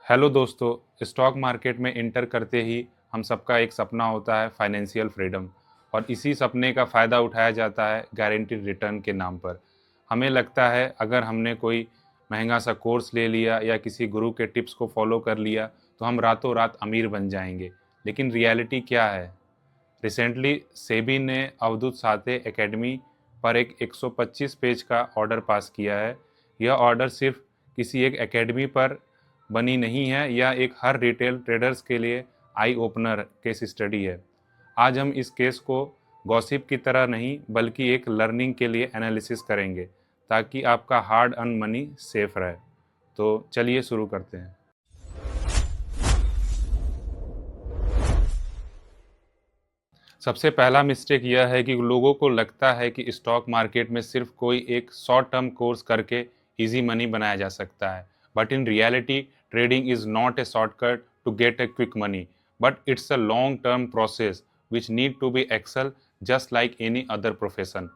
Hello दोस्तों, stock market में inter करते ही हम सबका एक सपना होता है फाइनेंशियल फ्रीडम। और इसी सपने का फ़ायदा उठाया जाता है गारंटीड रिटर्न के नाम पर। हमें लगता है अगर हमने कोई महंगा सा कोर्स ले लिया या किसी गुरु के टिप्स को फॉलो कर लिया तो हम रातों रात अमीर बन जाएंगे। लेकिन रियलिटी क्या है? रिसेंटली सेबी ने अवधूत साते एकेडमी पर एक 125 पेज का ऑर्डर पास किया है। यह ऑर्डर सिर्फ किसी एक एकेडमी पर बनी नहीं है, यह एक हर रिटेल ट्रेडर्स के लिए आई ओपनर केस स्टडी है। आज हम इस केस को गॉसिप की तरह नहीं बल्कि एक लर्निंग के लिए एनालिसिस करेंगे ताकि आपका हार्ड अर्न मनी सेफ रहे। तो चलिए शुरू करते हैं। सबसे पहला मिस्टेक यह है कि लोगों को लगता है कि स्टॉक मार्केट में सिर्फ कोई एक शॉर्ट टर्म कोर्स करके इजी मनी बनाया जा सकता है। But in reality trading is not a shortcut to get a quick money, but it's a long term process which need to be excel just like any other profession.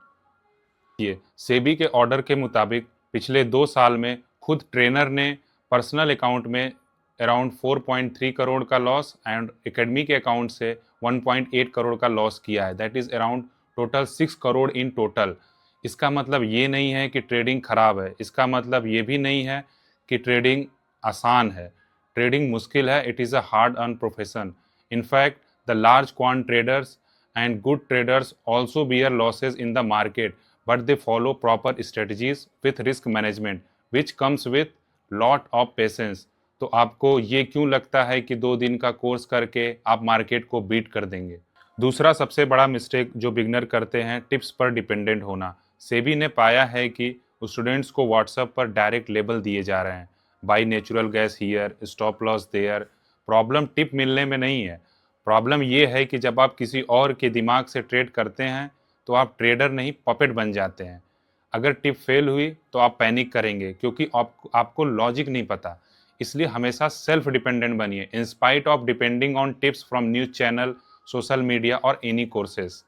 ये SEBI के order के मुताबिक पिछले 2 साल में खुद trainer ने personal account में अराउंड 4.3 करोड़ का लॉस एंड एकेडमी के अकाउंट से 1.8 करोड़ का लॉस किया है। That is around total 6 crore in total. इसका मतलब ये नहीं है कि ट्रेडिंग खराब है, इसका मतलब ये भी नहीं है कि ट्रेडिंग आसान है। ट्रेडिंग मुश्किल है, it is a hard earn profession. In fact the large quant traders and good traders also bear losses in the market, but they follow proper strategies with risk management which comes with lot of patience। तो आपको ये क्यों लगता है कि 2 दिन का course करके आप मार्केट को बीट कर देंगे? दूसरा सबसे बड़ा मिस्टेक जो बिगनर करते हैं, टिप्स पर डिपेंडेंट होना। सेबी ने पाया है कि स्टूडेंट्स को व्हाट्सएप पर डायरेक्ट लेबल दिए जा रहे हैं, by natural gas here, stop loss there. Problem tip मिलने में नहीं है, प्रॉब्लम ये है कि जब आप किसी और के दिमाग से ट्रेड करते हैं तो आप ट्रेडर नहीं पपेट बन जाते हैं। अगर टिप फेल हुई तो आप पैनिक करेंगे क्योंकि आपको लॉजिक नहीं पता। इसलिए हमेशा सेल्फ डिपेंडेंट बनिए in spite of depending on tips from news channel, social media और एनी कोर्सेज।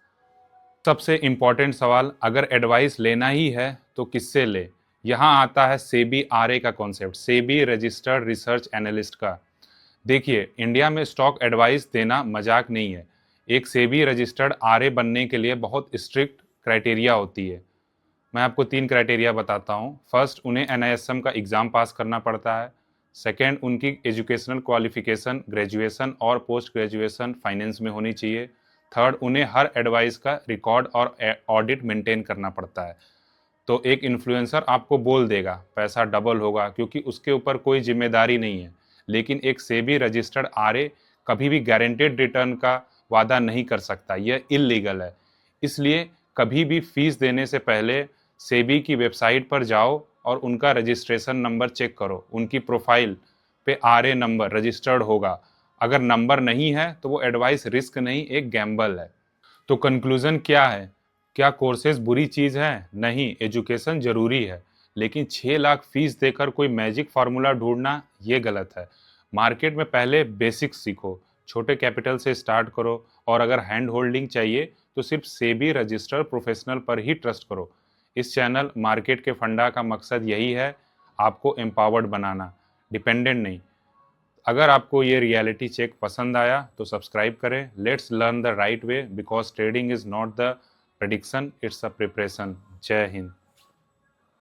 सबसे इम्पॉर्टेंट सवाल, अगर एडवाइस लेना ही है तो किससे ले? यहाँ आता है सेबी आरए का concept, SEBI registered research analyst का। देखिए, इंडिया में स्टॉक एडवाइस देना मजाक नहीं है। एक सेबी रजिस्टर्ड आरए बनने के लिए बहुत स्ट्रिक्ट क्राइटेरिया होती है। मैं आपको 3 क्राइटेरिया बताता हूँ। फर्स्ट, उन्हें एनआईएसएम का एग्ज़ाम पास करना पड़ता है। सेकेंड, उनकी एजुकेशनल क्वालिफिकेशन ग्रेजुएशन और पोस्ट ग्रेजुएशन फाइनेंस में होनी चाहिए। थर्ड, उन्हें हर एडवाइस का रिकॉर्ड और ऑडिट मेंटेन करना पड़ता है। तो एक इन्फ्लुएंसर आपको बोल देगा पैसा डबल होगा क्योंकि उसके ऊपर कोई जिम्मेदारी नहीं है, लेकिन एक सेबी रजिस्टर्ड आरए कभी भी गारंटेड रिटर्न का वादा नहीं कर सकता, यह इल्लीगल है। इसलिए कभी भी फीस देने से पहले सेबी की वेबसाइट पर जाओ और उनका रजिस्ट्रेशन नंबर चेक करो। उनकी प्रोफाइल पे आरए नंबर रजिस्टर्ड होगा। अगर नंबर नहीं है तो वो एडवाइस रिस्क नहीं, एक गैम्बल है। तो कंक्लूजन क्या है? क्या कोर्सेज बुरी चीज़ है? नहीं, एजुकेशन ज़रूरी है, लेकिन 6 लाख फीस देकर कोई मैजिक फार्मूला ढूंढना ये गलत है। मार्केट में पहले बेसिक्स सीखो, छोटे कैपिटल से स्टार्ट करो और अगर हैंड होल्डिंग चाहिए तो सिर्फ सेबी रजिस्टर्ड प्रोफेशनल पर ही ट्रस्ट करो। इस चैनल मार्केट के फंडा का मकसद यही है, आपको एम्पावर्ड बनाना, डिपेंडेंट नहीं। अगर आपको ये रियलिटी चेक पसंद आया तो सब्सक्राइब करें। Let's learn the right way because trading is not the prediction, it's a preparation। जय हिंद।